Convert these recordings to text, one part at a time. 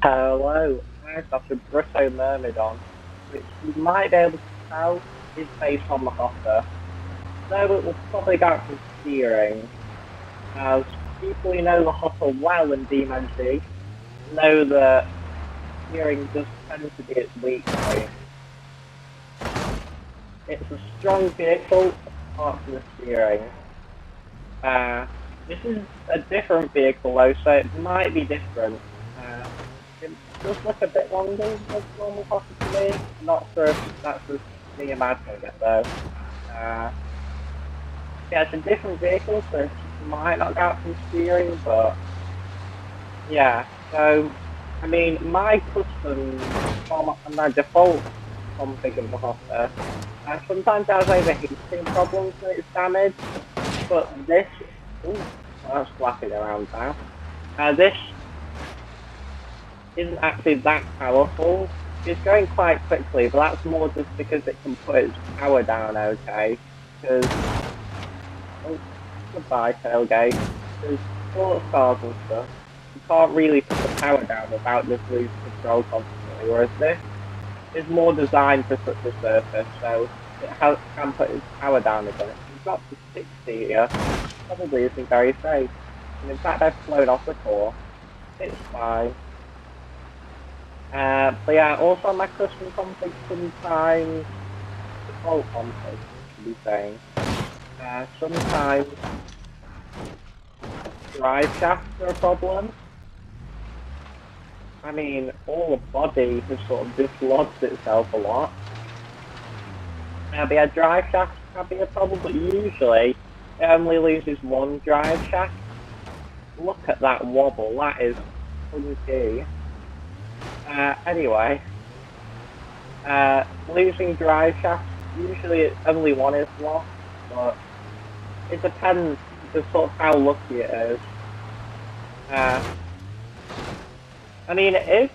Hello, I've got a Brutto Myrmidon, which you might be able to tell is based on the hopper, though it will probably go out from steering, as people who know the hopper well in BeamNG know that steering does tend to be its weak point. It's a strong vehicle apart from the steering. This is a different vehicle though, so it might be different. It does look a bit longer than normal hopper to me. I'm not sure if that's just me imagining it though. Yeah, it's a different vehicle, so it might not go out from steering, but yeah. So, I mean, my custom, my default config of the hopper, sometimes has overheating problems when it's damaged, but this, that's flapping around now. This isn't actually that powerful. It's going quite quickly, but that's more just because it can put its power down okay. Because, goodbye tailgate, there's sports cars and stuff. You can't really put the power down without just losing control constantly, whereas this is more designed for such a surface, so it can put its power down a bit. It's got to 60 here, probably isn't very safe. And in fact, I've flown off the core. It's fine. But yeah, also my custom config sometimes, default config, should be saying, sometimes drive shafts are a problem. I mean, all the body has sort of dislodged itself a lot. But yeah, drive shafts can be a problem, but usually it only loses one drive shaft. Look at that wobble, that is funky. Anyway, losing drive shafts, usually only one is lost, but it depends just sort of how lucky it is. I mean, if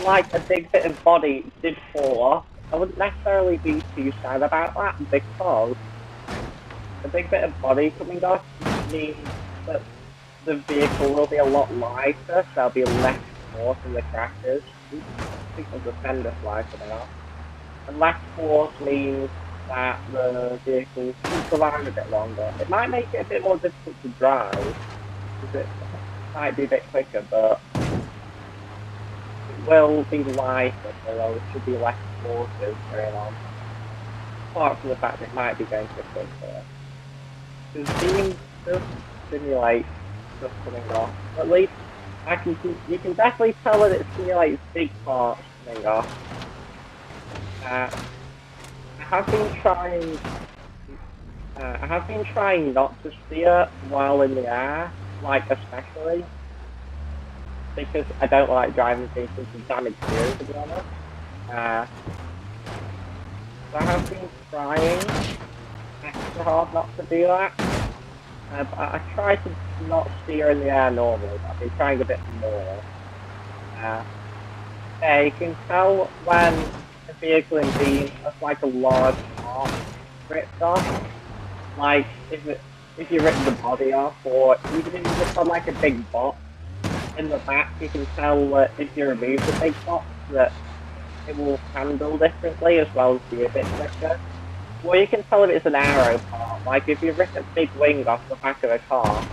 like a big bit of body did fall off, I wouldn't necessarily be too sad about that, because a big bit of body coming off means that the vehicle will be a lot lighter, so there'll be less force in the crashes. I think there's a fender slicer now. And less force means that the vehicle can survive a bit longer. It might make it a bit more difficult to drive, because it might be a bit quicker, but it will be lighter, so there should be less forces going on. Apart from the fact it might be going too quicker. Because Beam does simulate stuff coming off. At least you can definitely tell that it simulates big parts coming off. I have been trying not to steer while in the air, like especially, because I don't like driving vehicles with damaged steering, to be honest. So I have been trying extra hard not to do that. But I try to not steer in the air normally, but I've been trying a bit more. You can tell when a vehicle in Beam has like a large part ripped off. Like if you rip the body off, or even if you just have like a big box in the back, you can tell that if you remove the big box that it will handle differently as well as be a bit quicker. Well, you can tell if it's an aero part. Like if you rip a big wing off the back of a car,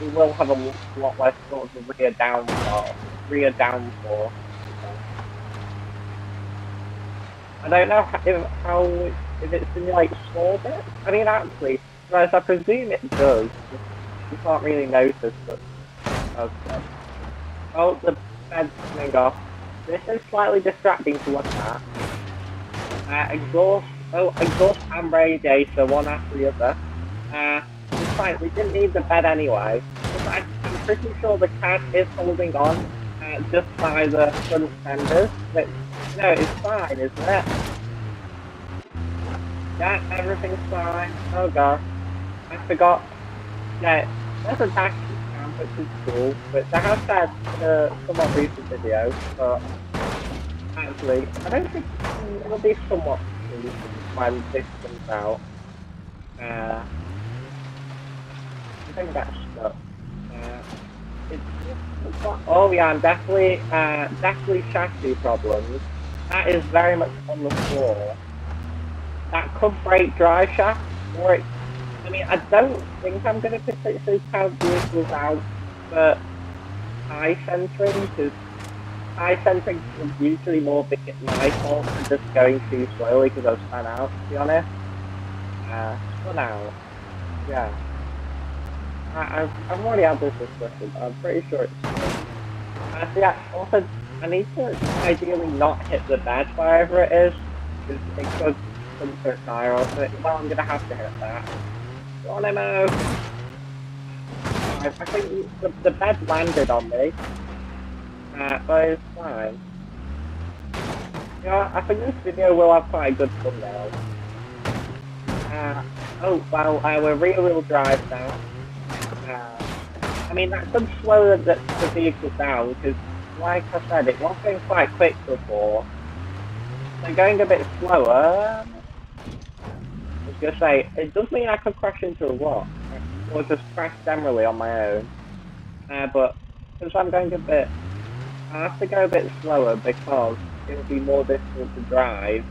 you will have a lot less sort of rear downforce. I don't know if it simulates small bits. I mean, actually, whereas I presume it does. You can't really notice that. Okay. Oh, the bed's coming off. This is slightly distracting to look at. Exhaust and radiator, one after the other. It's fine, we didn't need the bed anyway. I'm pretty sure the cat is holding on just by the front fenders, which, no, it's fine, isn't it? Yeah, everything's fine. Oh gosh. I forgot. Yeah, there's a dash cam, which is cool, which I have said in a somewhat recent video, but actually, I don't think it'll be somewhat recent when this comes out. I think that's stuck. Oh yeah, I'm definitely chassis problems. That is very much on the floor. That could break drive shaft, or it, I mean, I don't think I'm going to particularly count vehicles out for high centering, because high centering is usually more my fault for just going too slowly because I was spun out, to be honest. Spun out, yeah. I've already had this discussion, but I'm pretty sure it's true. So yeah, also, I need to ideally not hit the bed wherever it is, because it could puncture a tire or something. Well, I'm going to have to hit that. Go on, Mo! I think the bed landed on me, but it's fine. You know, I think this video will have quite a good thumbnail. Oh, well, we're rear-wheel drive now. I mean, that could slow the vehicle down, because, like I said, it was going quite quick before. So going a bit slower, I was going to say, it does mean I could crash into a rock, or just crash generally on my own. But since I'm going a bit, I have to go a bit slower because it will be more difficult to drive.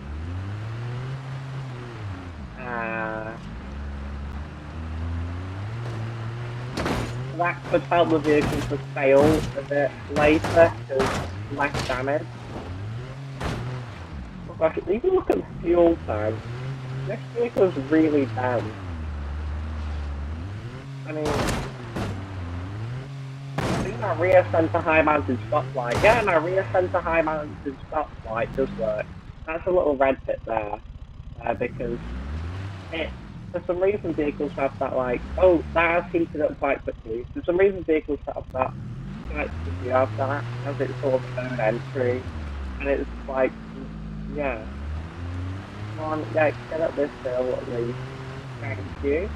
That could help the vehicle to fail a bit later because less damage. Oh gosh, even look at the fuel time. This vehicle's really bad. I mean, I think my rear centre high mounted stoplight. Yeah, my rear centre high mounted stoplight does work. That's a little red bit there, because it, for some reason vehicles have that like, oh, that has heated up quite quickly. For some reason vehicles have that quite quickly after that, as its sort of own entry, and it's like, yeah. Come on, yeah, get up this hill at least. Thank you.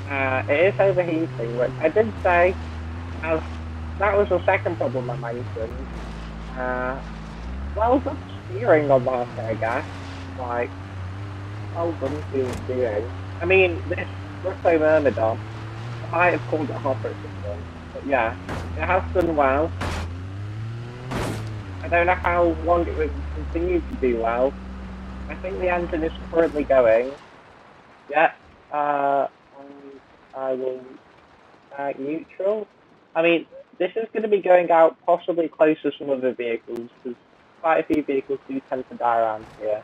It is overheating, which I did say, as that was the second problem I mentioned. Well done steering on that, I guess. Like, well done steering. I mean, this Russo Myrmidon, I might have called it Hopper at some point, but yeah, it has done well. I don't know how long it will continue to do well. I think the engine is currently going. Yeah, I will neutral. I mean, this is going to be going out possibly close to some other vehicles, because quite a few vehicles do tend to die around here.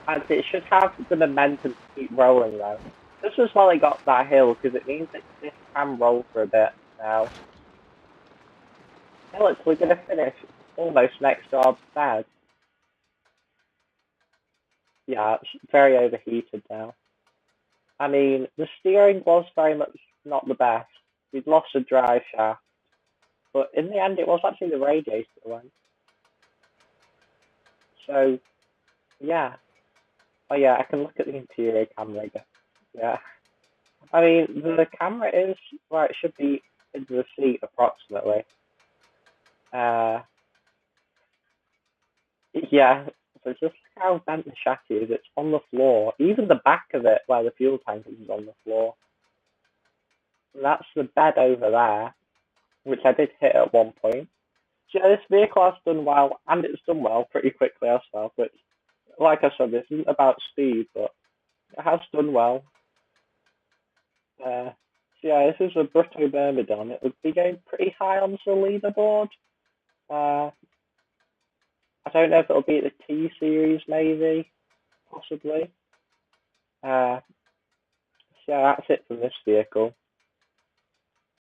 And it should have the momentum to keep rolling though. This is why I got that hill, because it means that this can roll for a bit now. Hey look, we're going to finish almost next to our bed. Yeah, it's very overheated now. I mean, the steering was very much not the best. We'd lost a drive shaft, but in the end, it was actually the radiator that went. So, yeah. Oh, yeah, I can look at the interior camera again. Yeah. I mean, the camera is where it should be into the seat, approximately. Yeah. So just how bent the chassis is. It's on the floor. Even the back of it, where the fuel tank is on the floor. That's the bed over there, which I did hit at one point. So, yeah, this vehicle has done well, and it's done well pretty quickly as well. But like I said, this isn't about speed, but it has done well. So yeah, this is a Brutto Myrmidon. It would be going pretty high on the leaderboard. Uh, I don't know if it'll be at the T series, maybe, possibly. So yeah, that's it from this vehicle.